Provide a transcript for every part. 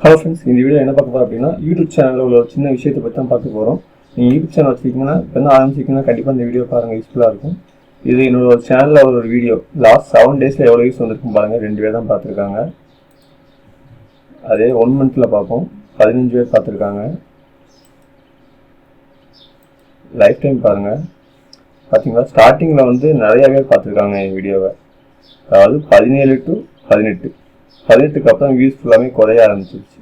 Hello friends, இந்த video என்ன பார்க்க போகிறோம் அப்படின்னா யூடியூப் சேனலில் உள்ள ஒரு சின்ன விஷயத்தை பற்றி தான் பார்க்க போகிறோம். நீங்கள் யூடியூப் சேனல் வச்சுருக்கீங்கன்னா இப்போ தான் ஆரம்பிச்சிங்கன்னா கண்டிப்பாக இந்த வீடியோ பாருங்கள், யூஸ்ஃபுல்லாக இருக்கும். இது என்னோட ஒரு சேனலில் ஒரு வீடியோ லாஸ்ட் 7 டேஸில் எவ்வளோ யூஸ் வந்திருக்கும் பாருங்கள். 2 பேர் தான் பார்த்துருக்காங்க. அதே 1 மந்த்தில் பார்ப்போம், 15 பேர் பார்த்துருக்காங்க. லைஃப் டைம் பாருங்கள். பார்த்தீங்களா, ஸ்டார்டிங்கில் வந்து நிறையா பேர் பார்த்துருக்காங்க என் வீடியோவை. அதாவது 17 to 18க்கு அப்புறம் வியூஸ் ஃபுல்லாமே குறைய ஆரம்பிச்சிருச்சு.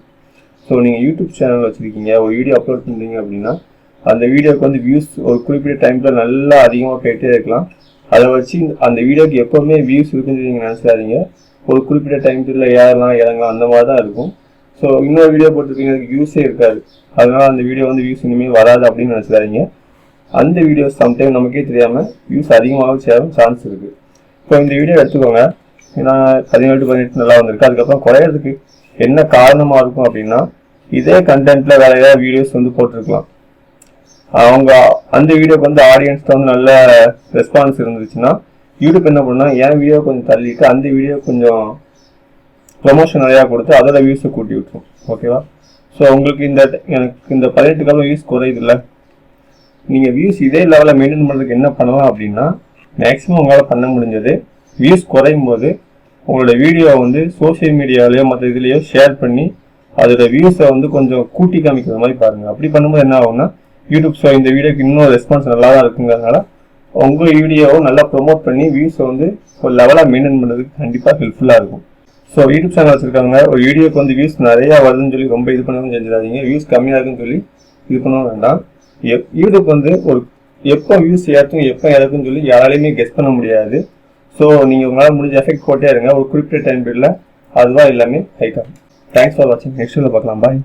ஸோ நீங்கள் யூடியூப் சேனல் வச்சுருக்கீங்க, ஒரு வீடியோ அப்லோட் பண்ணுறீங்க அப்படின்னா அந்த வீடியோக்கு வந்து வியூஸ் ஒரு குறிப்பிட்ட டைமில் நல்லா அதிகமாக போயிட்டே இருக்கலாம். அதை வச்சு அந்த வீடியோக்கு எப்போவுமே வியூஸ் இருக்குன்னு நீங்கள் நினச்சிடாதீங்க. ஒரு குறிப்பிட்ட டைம் பீரியடில் இறங்கலாம் அந்த மாதிரி தான் இருக்கும். ஸோ இன்னொரு வீடியோ போட்டிருக்கீங்க, அதுக்கு வியூஸே இருக்காது, அதனால் அந்த வீடியோ வந்து வியூஸ் இனிமேல் வராது அப்படின்னு நினச்சிடாதீங்க. அந்த வீடியோஸ் சம்டைம் நமக்கே தெரியாமல் வியூஸ் அதிகமாக சேரும் சான்ஸ் இருக்குது. இப்போ இந்த வீடியோ எடுத்துக்கோங்க, ஏன்னா 17 to 18 நல்லா வந்திருக்கு. அதுக்கப்புறம் குறையிறதுக்கு என்ன காரணமாக இருக்கும் அப்படின்னா, இதே கண்டென்ட்டில் வேறு ஏதாவது வீடியோஸ் வந்து போட்டிருக்கலாம். அவங்க அந்த வீடியோக்கு வந்து ஆடியன்ஸ்க்கு வந்து நல்ல ரெஸ்பான்ஸ் இருந்துச்சுன்னா யூடியூப் என்ன பண்ணால் என் வீடியோ கொஞ்சம் தள்ளிட்டு அந்த வீடியோ கொஞ்சம் ப்ரொமோஷன் நிறையா கொடுத்து அதோட வியூஸை கூட்டி விட்டுரும். ஓகேவா? ஸோ உங்களுக்கு எனக்கு இந்த 18க்கு அப்புறம் வியூஸ் குறையுது இல்லை, நீங்கள் வியூஸ் இதே லெவலில் மெயின்டைன் பண்ணுறதுக்கு என்ன பண்ணலாம் அப்படின்னா, மேக்ஸிமம் உங்களால் பண்ண முடிஞ்சது வியூஸ் குறையும் போது உங்களோட வீடியோ வந்து சோசியல் மீடியாவிலையோ மற்ற இதுலேயோ ஷேர் பண்ணி அதோட வியூஸை வந்து கொஞ்சம் கூட்டி காமிக்கிற மாதிரி பாருங்கள். அப்படி பண்ணும்போது என்ன ஆகும்னா, யூடியூப் ஸோ இந்த வீடியோக்கு இன்னும் ரெஸ்பான்ஸ் நல்லா தான் இருக்குங்கிறதுனால உங்கள் வீடியோவை நல்லா ப்ரொமோட் பண்ணி வியூஸை வந்து ஒரு லெவலாக மெயின்டைன் பண்ணுறதுக்கு கண்டிப்பாக ஹெல்ப்ஃபுல்லாக இருக்கும். ஸோ யூடியூப் சேனல் வச்சுருக்காங்க, ஒரு வீடியோக்கு வந்து வியூஸ் நிறையா வருதுன்னு சொல்லி ரொம்ப இது பண்ணவும் செஞ்சிடாதீங்க. வியூஸ் கம்மியாக இருக்குன்னு சொல்லி இது பண்ணவும் வேண்டாம். யூடியூப் வந்து ஒரு எப்போ வியூஸ் ஏற்றும் எப்போ இறக்குன்னு சொல்லி யாராலையுமே கெஸ் பண்ண முடியாது. ஸோ நீங்கள் உங்களால் முடிஞ்ச எஃபெக்ட் போட்டே இருங்க, ஒரு குறிப்பிட்ட டைம் பீரியடில் அதுவாக எல்லாமே ஹைக் ஆகும். தேங்க்ஸ் ஃபார் வாட்சிங். நெக்ஸ்ட் வீடியோவில் பார்க்கலாம். பாய்.